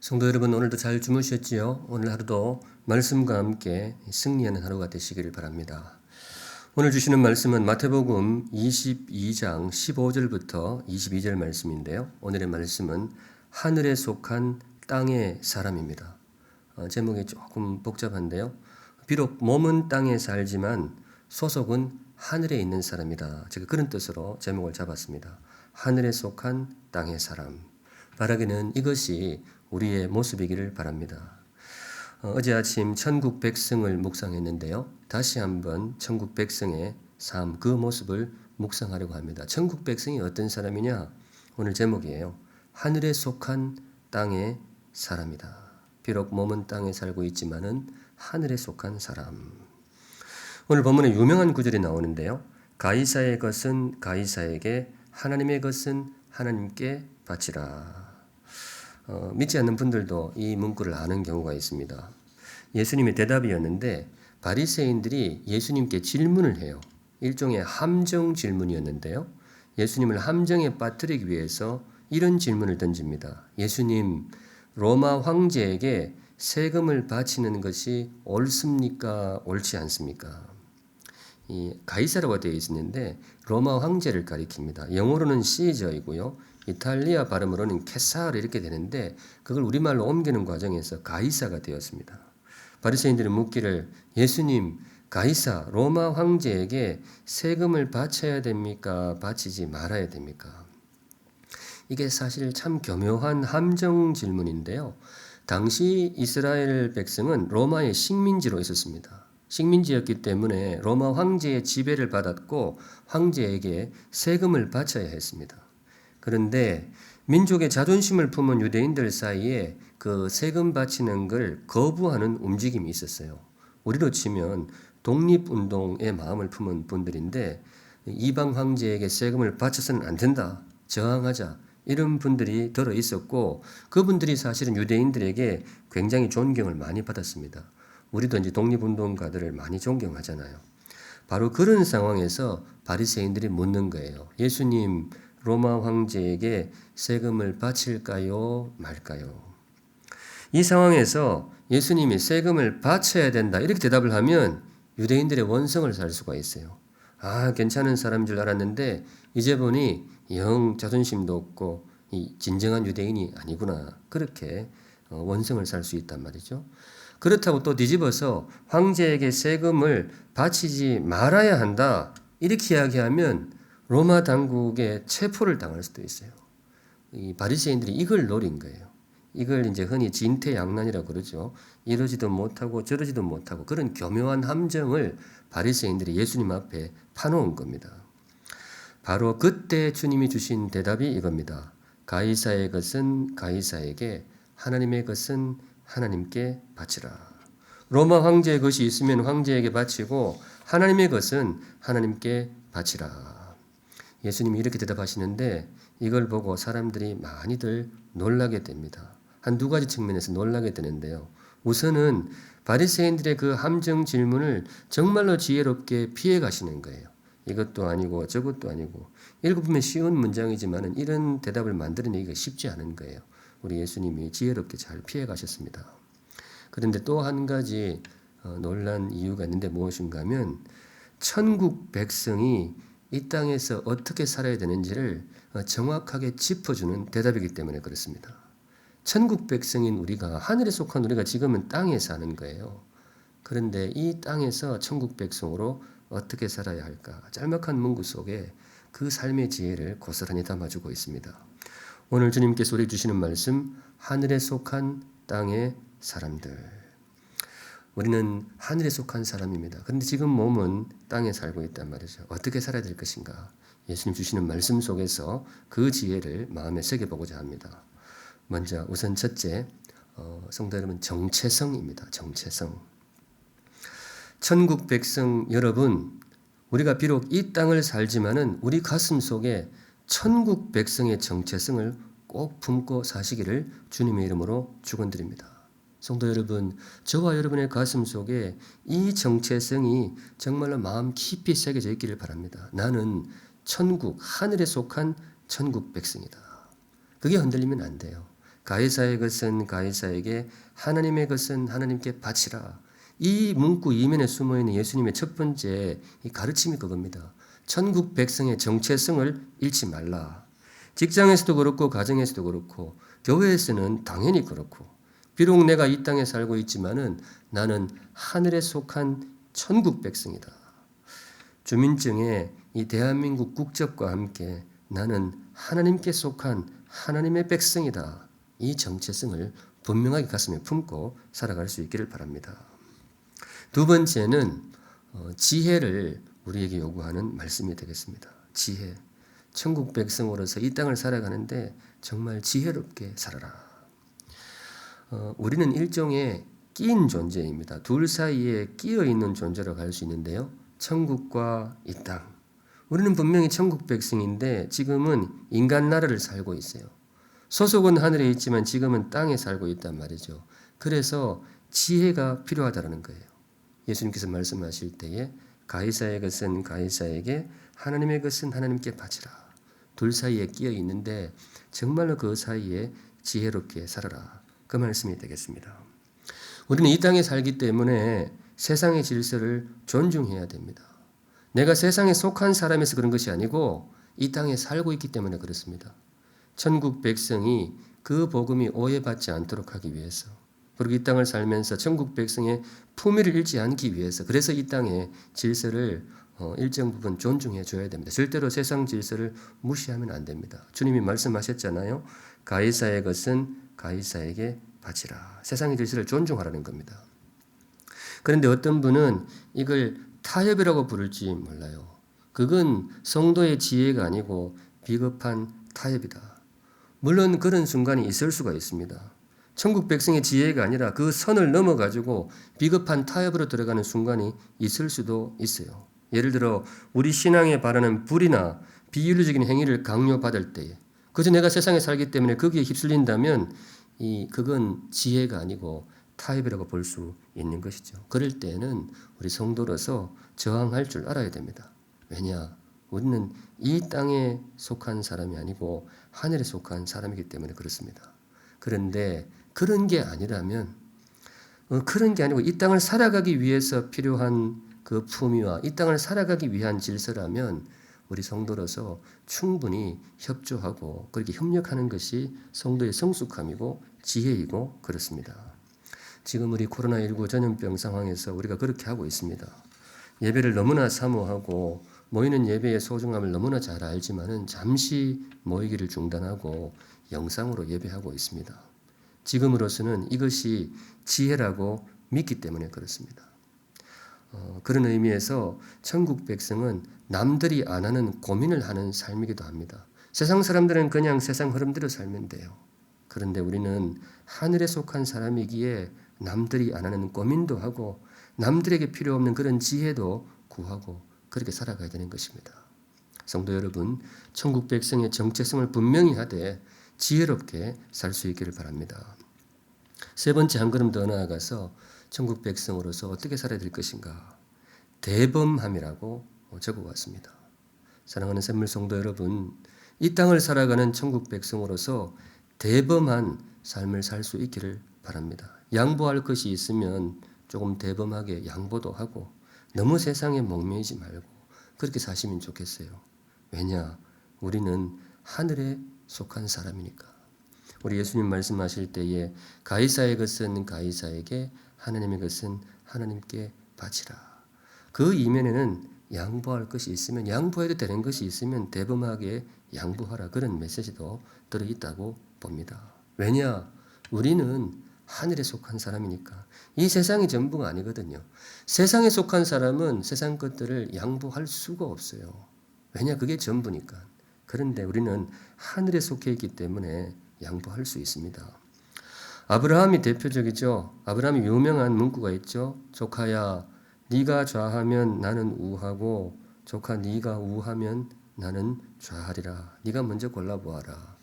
성도 여러분, 오늘도 잘 주무셨지요? 오늘 하루도 말씀과 함께 승리하는 하루가 되시기를 바랍니다. 오늘 주시는 말씀은 마태복음 22장 15절부터 22절 말씀인데요. 오늘의 말씀은 하늘에 속한 땅의 사람입니다. 제목이 조금 복잡한데요. 비록 몸은 땅에 살지만 소속은 하늘에 있는 사람이다. 제가 그런 뜻으로 제목을 잡았습니다. 하늘에 속한 땅의 사람. 바라기는 이것이 우리의 모습이기를 바랍니다. 어제 아침 천국 백성을 묵상했는데요. 다시 한번 천국 백성의 삶, 그 모습을 묵상하려고 합니다. 천국 백성이 어떤 사람이냐? 오늘 제목이에요. 하늘에 속한 땅의 사람이다. 비록 몸은 땅에 살고 있지만은 하늘에 속한 사람. 오늘 본문에 유명한 구절이 나오는데요. 가이사의 것은 가이사에게, 하나님의 것은 하나님께 바치라. 믿지 않는 분들도 이 문구를 아는 경우가 있습니다. 예수님의 대답이었는데 바리새인들이 예수님께 질문을 해요. 일종의 함정 질문이었는데요. 예수님을 함정에 빠뜨리기 위해서 이런 질문을 던집니다. 예수님, 로마 황제에게 세금을 바치는 것이 옳습니까? 옳지 않습니까? 이 가이사라고 되어 있는데 로마 황제를 가리킵니다. 영어로는 시저이고요. 이탈리아 발음으로는 케사르 이렇게 되는데 그걸 우리말로 옮기는 과정에서 가이사가 되었습니다. 바리새인들이 묻기를 예수님, 가이사 로마 황제에게 세금을 바쳐야 됩니까? 바치지 말아야 됩니까? 이게 사실 참 교묘한 함정 질문인데요. 당시 이스라엘 백성은 로마의 식민지로 있었습니다. 식민지였기 때문에 로마 황제의 지배를 받았고 황제에게 세금을 바쳐야 했습니다. 그런데 민족의 자존심을 품은 유대인들 사이에 그 세금 바치는 걸 거부하는 움직임이 있었어요. 우리로 치면 독립운동의 마음을 품은 분들인데 이방 황제에게 세금을 바쳐서는 안 된다, 저항하자, 이런 분들이 들어 있었고 그분들이 사실은 유대인들에게 굉장히 존경을 많이 받았습니다. 우리도 이제 독립운동가들을 많이 존경하잖아요. 바로 그런 상황에서 바리새인들이 묻는 거예요. 예수님, 로마 황제에게 세금을 바칠까요? 말까요? 이 상황에서 예수님이 세금을 바쳐야 된다 이렇게 대답을 하면 유대인들의 원성을 살 수가 있어요. 괜찮은 사람인 줄 알았는데 이제 보니 영 자존심도 없고 진정한 유대인이 아니구나. 그렇게 원성을 살 수 있단 말이죠. 그렇다고 또 뒤집어서 황제에게 세금을 바치지 말아야 한다 이렇게 이야기하면 로마 당국에 체포를 당할 수도 있어요. 이 바리새인들이 이걸 노린 거예요. 이걸 이제 흔히 진퇴양난이라고 그러죠. 이러지도 못하고 저러지도 못하고 그런 교묘한 함정을 바리새인들이 예수님 앞에 파놓은 겁니다. 바로 그때 주님이 주신 대답이 이겁니다. 가이사의 것은 가이사에게, 하나님의 것은 하나님께 바치라. 로마 황제의 것이 있으면 황제에게 바치고 하나님의 것은 하나님께 바치라. 예수님이 이렇게 대답하시는데 이걸 보고 사람들이 많이들 놀라게 됩니다. 한 두 가지 측면에서 놀라게 되는데요. 우선은 바리새인들의 그 함정 질문을 정말로 지혜롭게 피해 가시는 거예요. 이것도 아니고 저것도 아니고 읽어보면 쉬운 문장이지만 이런 대답을 만들어내기가 쉽지 않은 거예요. 우리 예수님이 지혜롭게 잘 피해 가셨습니다. 그런데 또 한 가지 놀란 이유가 있는데 무엇인가 하면 천국 백성이 이 땅에서 어떻게 살아야 되는지를 정확하게 짚어주는 대답이기 때문에 그렇습니다. 천국 백성인 우리가, 하늘에 속한 우리가 지금은 땅에 사는 거예요. 그런데 이 땅에서 천국 백성으로 어떻게 살아야 할까? 짤막한 문구 속에 그 삶의 지혜를 고스란히 담아주고 있습니다. 오늘 주님께서 우리 주시는 말씀, 하늘에 속한 땅의 사람들. 우리는 하늘에 속한 사람입니다. 그런데 지금 몸은 땅에 살고 있단 말이죠. 어떻게 살아야 될 것인가? 예수님 주시는 말씀 속에서 그 지혜를 마음에 새겨보고자 합니다. 먼저 우선 첫째, 성도 여러분, 정체성입니다. 정체성. 천국 백성 여러분, 우리가 비록 이 땅을 살지만은 우리 가슴 속에 천국 백성의 정체성을 꼭 품고 사시기를 주님의 이름으로 축원드립니다. 성도 여러분, 저와 여러분의 가슴 속에 이 정체성이 정말로 마음 깊이 새겨져 있기를 바랍니다. 나는 천국, 하늘에 속한 천국 백성이다. 그게 흔들리면 안 돼요. 가이사의 것은 가이사에게, 하나님의 것은 하나님께 바치라. 이 문구 이면에 숨어있는 예수님의 첫 번째 이 가르침이 그겁니다. 천국 백성의 정체성을 잃지 말라. 직장에서도 그렇고 가정에서도 그렇고 교회에서는 당연히 그렇고, 비록 내가 이 땅에 살고 있지만은 나는 하늘에 속한 천국 백성이다. 주민증에 이 대한민국 국적과 함께 나는 하나님께 속한 하나님의 백성이다. 이 정체성을 분명하게 가슴에 품고 살아갈 수 있기를 바랍니다. 두 번째는 지혜를 우리에게 요구하는 말씀이 되겠습니다. 지혜. 천국 백성으로서 이 땅을 살아가는데 정말 지혜롭게 살아라. 우리는 일종의 끼인 존재입니다. 둘 사이에 끼어 있는 존재로 갈 수 있는데요. 천국과 이 땅. 우리는 분명히 천국 백성인데 지금은 인간 나라를 살고 있어요. 소속은 하늘에 있지만 지금은 땅에 살고 있단 말이죠. 그래서 지혜가 필요하다는 거예요. 예수님께서 말씀하실 때에 가이사의 것은 가이사에게, 하나님의 것은 하나님께 바치라. 둘 사이에 끼어 있는데 정말로 그 사이에 지혜롭게 살아라. 그 말씀이 되겠습니다. 우리는 이 땅에 살기 때문에 세상의 질서를 존중해야 됩니다. 내가 세상에 속한 사람에서 그런 것이 아니고 이 땅에 살고 있기 때문에 그렇습니다. 천국 백성이 그 복음이 오해받지 않도록 하기 위해서, 그리고 이 땅을 살면서 천국 백성의 품위를 잃지 않기 위해서, 그래서 이 땅의 질서를 일정 부분 존중해 줘야 됩니다. 절대로 세상 질서를 무시하면 안 됩니다. 주님이 말씀하셨잖아요. 가이사의 것은 가이사에게 바치라. 세상의 질서를 존중하라는 겁니다. 그런데 어떤 분은 이걸 타협이라고 부를지 몰라요. 그건 성도의 지혜가 아니고 비겁한 타협이다. 물론 그런 순간이 있을 수가 있습니다. 천국 백성의 지혜가 아니라 그 선을 넘어가지고 비겁한 타협으로 들어가는 순간이 있을 수도 있어요. 예를 들어 우리 신앙에 바라는 불이나 비윤리적인 행위를 강요받을 때에, 그저 내가 세상에 살기 때문에 거기에 휩쓸린다면 그건 지혜가 아니고 타협이라고 볼 수 있는 것이죠. 그럴 때는 우리 성도로서 저항할 줄 알아야 됩니다. 왜냐? 우리는 이 땅에 속한 사람이 아니고 하늘에 속한 사람이기 때문에 그렇습니다. 그런데 그런 게 아니라면, 그런 게 아니고 이 땅을 살아가기 위해서 필요한 그 품위와 이 땅을 살아가기 위한 질서라면 우리 성도로서 충분히 협조하고 그렇게 협력하는 것이 성도의 성숙함이고 지혜이고 그렇습니다. 지금 우리 코로나19 전염병 상황에서 우리가 그렇게 하고 있습니다. 예배를 너무나 사모하고 모이는 예배의 소중함을 너무나 잘 알지만은 잠시 모이기를 중단하고 영상으로 예배하고 있습니다. 지금으로서는 이것이 지혜라고 믿기 때문에 그렇습니다. 그런 의미에서 천국 백성은 남들이 안 하는 고민을 하는 삶이기도 합니다. 세상 사람들은 그냥 세상 흐름대로 살면 돼요. 그런데 우리는 하늘에 속한 사람이기에 남들이 안 하는 고민도 하고 남들에게 필요 없는 그런 지혜도 구하고 그렇게 살아가야 되는 것입니다. 성도 여러분, 천국 백성의 정체성을 분명히 하되 지혜롭게 살 수 있기를 바랍니다. 세 번째, 한 걸음 더 나아가서 천국 백성으로서 어떻게 살아야 될 것인가? 대범함이라고 적어왔습니다. 사랑하는 샘물 성도 여러분, 이 땅을 살아가는 천국 백성으로서 대범한 삶을 살 수 있기를 바랍니다. 양보할 것이 있으면 조금 대범하게 양보도 하고 너무 세상에 목매이지 말고 그렇게 사시면 좋겠어요. 왜냐? 우리는 하늘에 속한 사람이니까. 우리 예수님 말씀하실 때에 가이사의 것은 가이사에게, 하나님의 것은 하나님께 바치라. 그 이면에는 양보할 것이 있으면, 양보해도 되는 것이 있으면 대범하게 양보하라, 그런 메시지도 들어있다고 봅니다. 왜냐? 우리는 하늘에 속한 사람이니까. 이 세상이 전부가 아니거든요. 세상에 속한 사람은 세상 것들을 양보할 수가 없어요. 왜냐? 그게 전부니까. 그런데 우리는 하늘에 속해 있기 때문에 양보할 수 있습니다. 아브라함이 대표적이죠. 아브라함이 유명한 문구가 있죠. 조카야, 네가 좌하면 나는 우하고 조카 네가 우하면 나는 좌하리라. 네가 먼저 골라보아라.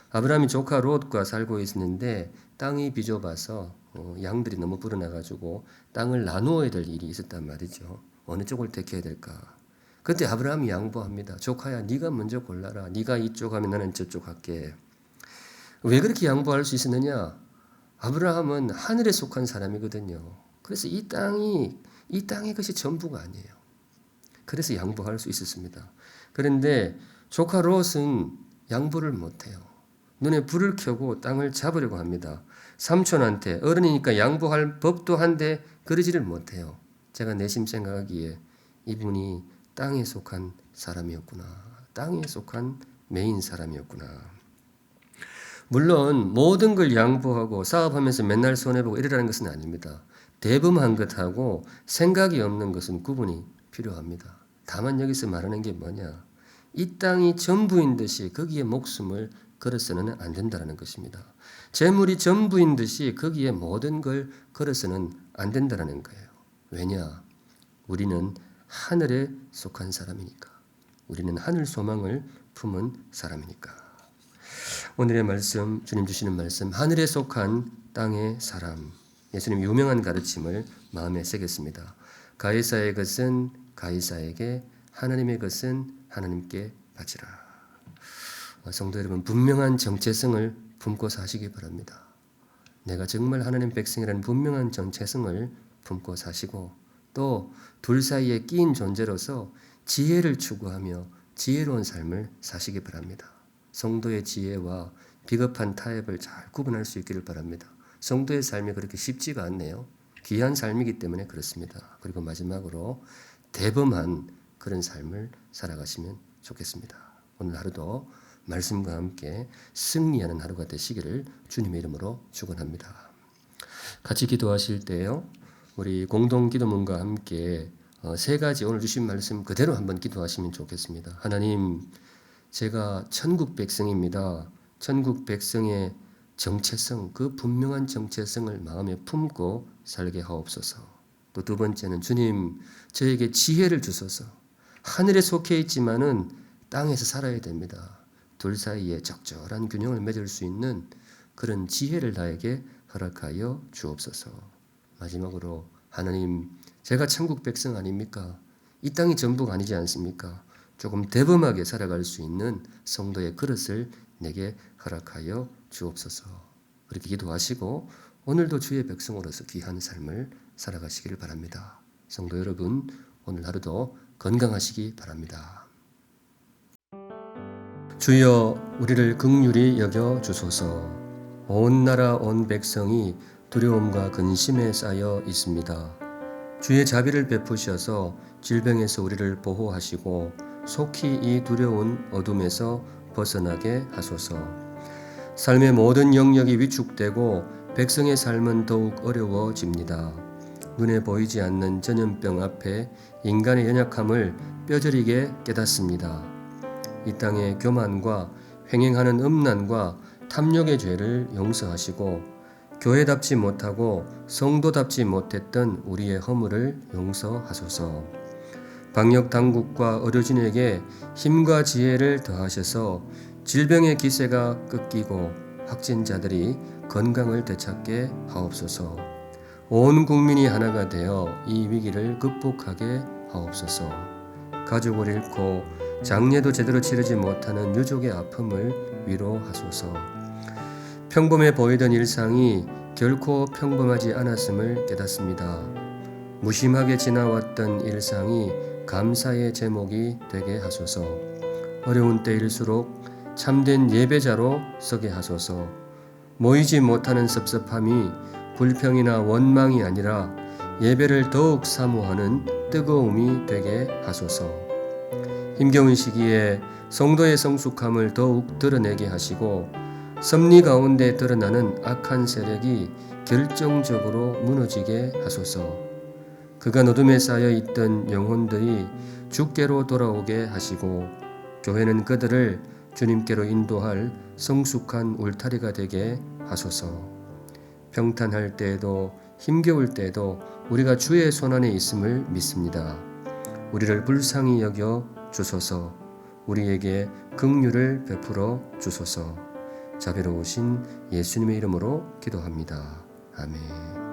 아브라함이 조카 롯과 살고 있었는데 땅이 비좁아서 양들이 너무 불어나가지고 땅을 나누어야 될 일이 있었단 말이죠. 어느 쪽을 택해야 될까? 그때 아브라함이 양보합니다. 조카야, 네가 먼저 골라라. 네가 이쪽 하면 나는 저쪽 할게. 왜 그렇게 양보할 수 있었느냐? 아브라함은 하늘에 속한 사람이거든요. 그래서 이 땅의 것이 전부가 아니에요. 그래서 양보할 수 있었습니다. 그런데 조카 롯은 양보를 못해요. 눈에 불을 켜고 땅을 잡으려고 합니다. 삼촌한테 어른이니까 양보할 법도 한데 그러지를 못해요. 제가 내심 생각하기에 이분이 땅에 속한 사람이었구나. 땅에 속한 메인 사람이었구나. 물론 모든 걸 양보하고 사업하면서 맨날 손해보고 이러라는 것은 아닙니다. 대범한 것하고 생각이 없는 것은 구분이 필요합니다. 다만 여기서 말하는 게 뭐냐? 이 땅이 전부인 듯이 거기에 목숨을 걸어서는 안 된다는 것입니다. 재물이 전부인 듯이 거기에 모든 걸 걸어서는 안 된다는 거예요. 왜냐? 우리는 하늘에 속한 사람이니까. 우리는 하늘 소망을 품은 사람이니까. 오늘의 말씀, 주님 주시는 말씀, 하늘에 속한 땅의 사람. 예수님 유명한 가르침을 마음에 새겼습니다. 가이사의 것은 가이사에게, 하나님의 것은 하나님께 바치라. 성도 여러분, 분명한 정체성을 품고 사시기 바랍니다. 내가 정말 하나님 백성이라는 분명한 정체성을 품고 사시고 또 둘 사이에 끼인 존재로서 지혜를 추구하며 지혜로운 삶을 사시기 바랍니다. 성도의 지혜와 비겁한 타협을 잘 구분할 수 있기를 바랍니다. 성도의 삶이 그렇게 쉽지가 않네요. 귀한 삶이기 때문에 그렇습니다. 그리고 마지막으로 대범한 그런 삶을 살아가시면 좋겠습니다. 오늘 하루도 말씀과 함께 승리하는 하루가 되시기를 주님의 이름으로 축원합니다. 같이 기도하실 때요, 우리 공동 기도문과 함께 세 가지 오늘 주신 말씀 그대로 한번 기도하시면 좋겠습니다. 하나님, 제가 천국 백성입니다. 천국 백성의 정체성, 그 분명한 정체성을 마음에 품고 살게 하옵소서. 또 두 번째는 주님, 저에게 지혜를 주소서. 하늘에 속해 있지만은 땅에서 살아야 됩니다. 둘 사이에 적절한 균형을 맺을 수 있는 그런 지혜를 나에게 허락하여 주옵소서. 마지막으로 하나님, 제가 천국 백성 아닙니까? 이 땅이 전부가 아니지 않습니까? 조금 대범하게 살아갈 수 있는 성도의 그릇을 내게 허락하여 주옵소서. 그렇게 기도하시고 오늘도 주의 백성으로서 귀한 삶을 살아가시기를 바랍니다. 성도 여러분, 오늘 하루도 건강하시기 바랍니다. 주여, 우리를 긍휼히 여겨 주소서. 온 나라 온 백성이 두려움과 근심에 쌓여 있습니다. 주의 자비를 베푸셔서 질병에서 우리를 보호하시고 속히 이 두려운 어둠에서 벗어나게 하소서. 삶의 모든 영역이 위축되고 백성의 삶은 더욱 어려워집니다. 눈에 보이지 않는 전염병 앞에 인간의 연약함을 뼈저리게 깨닫습니다. 이 땅의 교만과 횡행하는 음란과 탐욕의 죄를 용서하시고 교회답지 못하고 성도답지 못했던 우리의 허물을 용서하소서. 방역 당국과 의료진에게 힘과 지혜를 더하셔서 질병의 기세가 꺾이고 확진자들이 건강을 되찾게 하옵소서. 온 국민이 하나가 되어 이 위기를 극복하게 하옵소서. 가족을 잃고 장례도 제대로 치르지 못하는 유족의 아픔을 위로하소서. 평범해 보이던 일상이 결코 평범하지 않았음을 깨닫습니다. 무심하게 지나왔던 일상이 감사의 제목이 되게 하소서. 어려운 때일수록 참된 예배자로 서게 하소서. 모이지 못하는 섭섭함이 불평이나 원망이 아니라 예배를 더욱 사모하는 뜨거움이 되게 하소서. 힘겨운 시기에 성도의 성숙함을 더욱 드러내게 하시고 섭리 가운데 드러나는 악한 세력이 결정적으로 무너지게 하소서. 그간 어둠에 쌓여 있던 영혼들이 주께로 돌아오게 하시고 교회는 그들을 주님께로 인도할 성숙한 울타리가 되게 하소서. 평탄할 때에도 힘겨울 때에도 우리가 주의 손안에 있음을 믿습니다. 우리를 불쌍히 여겨 주소서. 우리에게 긍휼을 베풀어 주소서. 자비로우신 예수님의 이름으로 기도합니다. 아멘.